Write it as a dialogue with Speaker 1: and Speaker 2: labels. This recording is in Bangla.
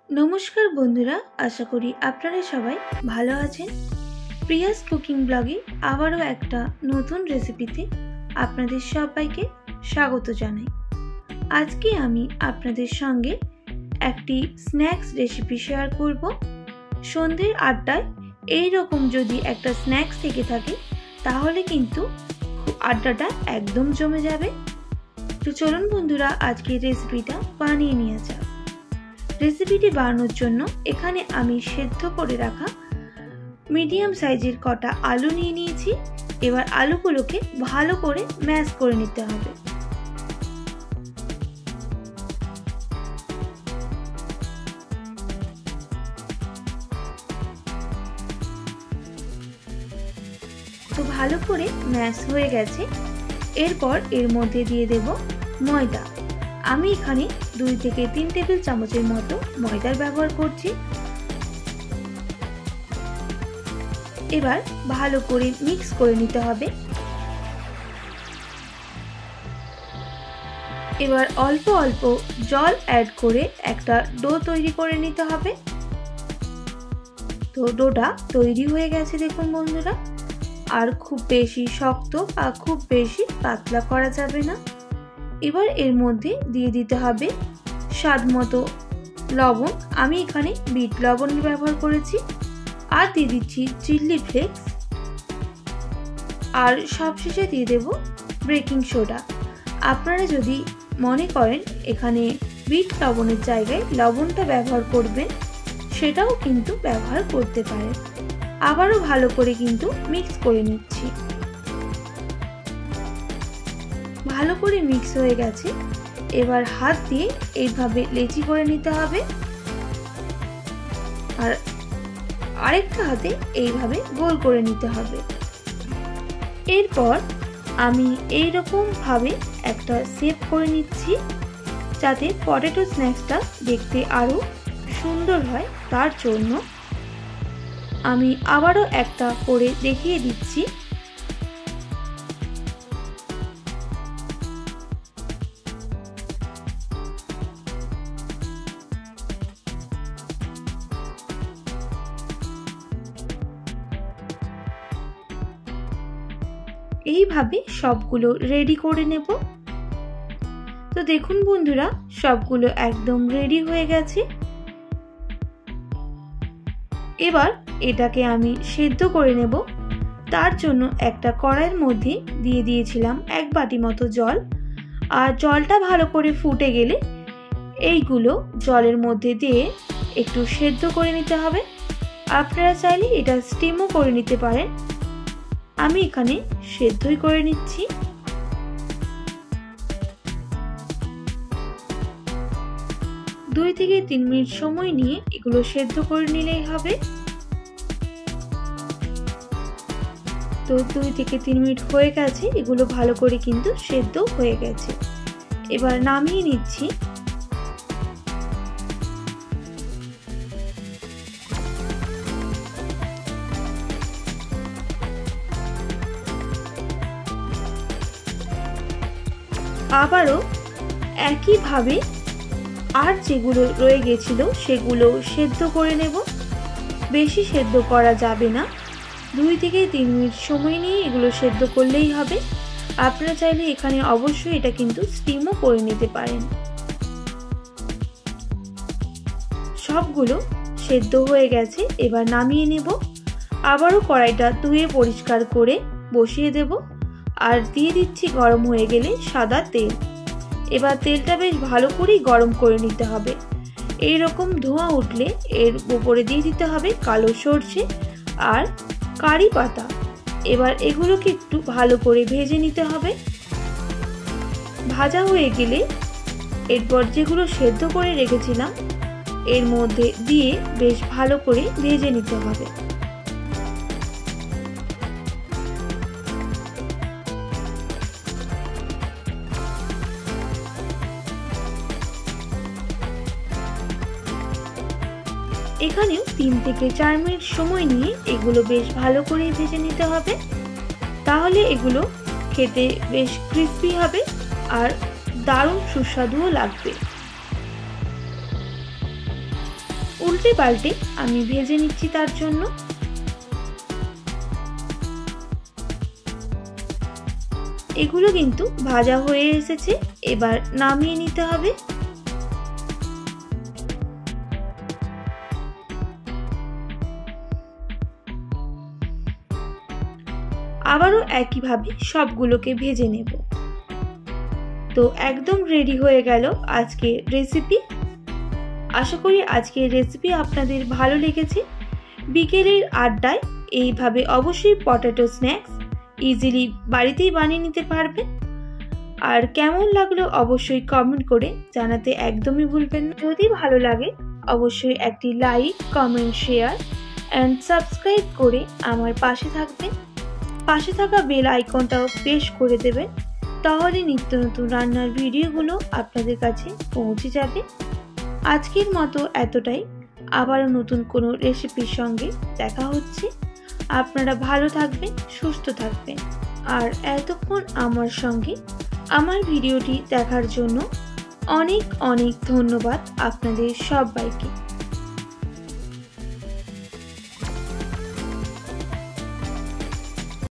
Speaker 1: नमस्कार बंधुरा आशा करी आपनारा सबाई भालो आछेन। प्रियास कुकिंग ब्लगे आबारो एकटा नतून रेसिपिते आपनादेर सबाइके स्वागत जानाई। आजके आमी आपनादेर संगे एकटी स्नैक्स रेसिपि शेयर करब। सन्ध्येर आड्डाय एई रकम जोदि एकटा स्नैक्स थेके थाके ताहले किन्तु आड्डाटा एकदम जमे जाबे। तो चलुन बंधुरा आजके रेसिपिटा बानिये नेওয়া যাক। रेसिपिटी बानानोर जोन्नो एखाने आमी सेদ্ধ करे राखा मीडियम साइजेर कटा आलू निये निয়েছি। एबार आलूगुलोके भालो करे मैश करे निते होबे। तो भालो करे मैश हये गेছে। एरपर एर मध्य दिए देब मयदा। आमी एखाने 2 থেকে 3 टेबिल चामचेर मतो मयदार व्यवहार करছি। एबार भालो करे मिक्स करे निते होबे। एबार अल्प अल्प जल ऐड करे एकटा डो तैरी करे निते होबे। तो डोटा तैरी हये गेছে देखुन बंधुरा। आर खूब बेशी शक्त आर खूब बेशी पातला करा जाबे ना। एबार एर मध्य दिए दीते होबे स्वाद मतो लवण। आमी एखाने बीट लवण व्यवहार करेছি। आर दिए दिচ্ছি चिल्ली फ्लेक्स। आर सबशेषे दिए देব बेकिंग सोडा। आपनारा यदि मने करेन एखाने बीट लवणेर जायगाय लवणटा व्यवहार करबेन सेटाও किन्तु व्यवहार करते पारेन। आबारो भालो करे किन्तु मिक्स करे निচ্ছি। भालो करे मिक्स हो गेছে। एबार हाथ दिए এইভাবে লেচি করে নিতে হবে আর আরেকটা হাতে এইভাবে গোল করে নিতে হবে। এরপর আমি এই রকম ভাবে একটা শেপ করে নিচ্ছি যাতে পটেটো স্ন্যাক্সটা দেখতে আরো সুন্দর হয়। তার জন্য আমি আবারো একটা করে দেখিয়ে দিচ্ছি। এইভাবে সবগুলো রেডি করে নেব। তো দেখুন বন্ধুরা সবগুলো একদম রেডি হয়ে গেছে। এবার এটাকে আমি সেদ্ধ করে নেব। তার জন্য একটা কড়াইয়ের মধ্যে দিয়ে দিয়েছিলাম 1 বাটি মতো জল। আর জলটা ভালো করে ফুটে গেলে এইগুলো জলের মধ্যে দিয়ে একটু সেদ্ধ করে নিতে হবে। আপনারা চাইলে এটা স্টিমও করে নিতে পারেন। আমি এখানে সেদ্ধই করে নিচ্ছি। 2 থেকে 3 মিনিট সময় নিয়ে এগুলো সেদ্ধ করে নিলেই হবে। তো 2 থেকে 3 মিনিট হয়ে গেছে। এগুলো ভালো করে কিন্তু সেদ্ধ হয়ে গেছে। এবার নামিয়ে নিচ্ছি। আবারও একই ভাবে আর যেগুলো রয়ে গেছিল সেগুলো সেদ্ধ করে নেব। বেশি সেদ্ধ করা যাবে না। 2 থেকে 3 মিনিট সময় নিয়ে এগুলো সেদ্ধ করলেই হবে। আপনারা চাইলে এখানে অবশ্যই এটা কিন্তু স্টিমও করে নিতে পারেন। সবগুলো সেদ্ধ হয়ে গেছে। এবার নামিয়ে নেব। আবারও কড়াইটা ধুয়ে পরিষ্কার করে বসিয়ে দেব। আর দিয়ে দিচ্ছি গরম হয়ে গেলে সাদা তেল। এবার তেলটা বেশ ভালো করে গরম করে নিতে হবে। এই রকম ধোঁয়া উঠলে এর উপরে দিয়ে দিতে হবে কালো সরষে আর কারি পাতা। এবার এগুলোকে একটু ভালো করে ভেজে নিতে হবে। ভাজা হয়ে গেলে এরপর যেগুলো সেদ্ধ করে রেখেছিলাম এর মধ্যে দিয়ে বেশ ভালো করে ভেজে নিতে হবে। এখানেও 3 থেকে 4 মিনিট সময় নিয়ে এগুলো বেশ ভালো করে ভেজে নিতে হবে। তাহলে এগুলো খেতে বেশ ক্রিস্পি হবে আর দারুণ সুস্বাদুও লাগবে। উল্টে পাল্টে আমি ভেজে নিচ্ছি। তার জন্য এগুলো কিন্তু ভাজা হয়ে এসেছে, এবার নামিয়ে নিতে হবে। আবারও একইভাবে সবগুলোকে ভেজে নেব। তো একদম রেডি হয়ে গেল আজকের রেসিপি। আশা করি আজকের রেসিপি আপনাদের ভালো লেগেছে। বিকেলের আড্ডায় এইভাবে অবশ্যই পটেটো স্ন্যাক্স ইজিলি বাড়িতেই বানিয়ে নিতে পারবেন। আর কেমন লাগলো অবশ্যই কমেন্ট করে জানাতে একদমই ভুলবেন না। যদি ভালো লাগে অবশ্যই একটি like, comment, share and subscribe করে আমার পাশে থাকবেন। পাশে থাকা বেল আইকনটাও প্রেস করে দেবেন, তাহলে নিত্য নতুন রান্নার ভিডিওগুলো আপনাদের কাছে পৌঁছে যাবে। আজকের মতো এতটাই, আবারও নতুন কোনো রেসিপির সঙ্গে দেখা হচ্ছে। আপনারা ভালো থাকবেন, সুস্থ থাকবেন। আর এতক্ষণ আমার সঙ্গে আমার ভিডিওটি দেখার জন্য অনেক অনেক ধন্যবাদ আপনাদের সবাইকে।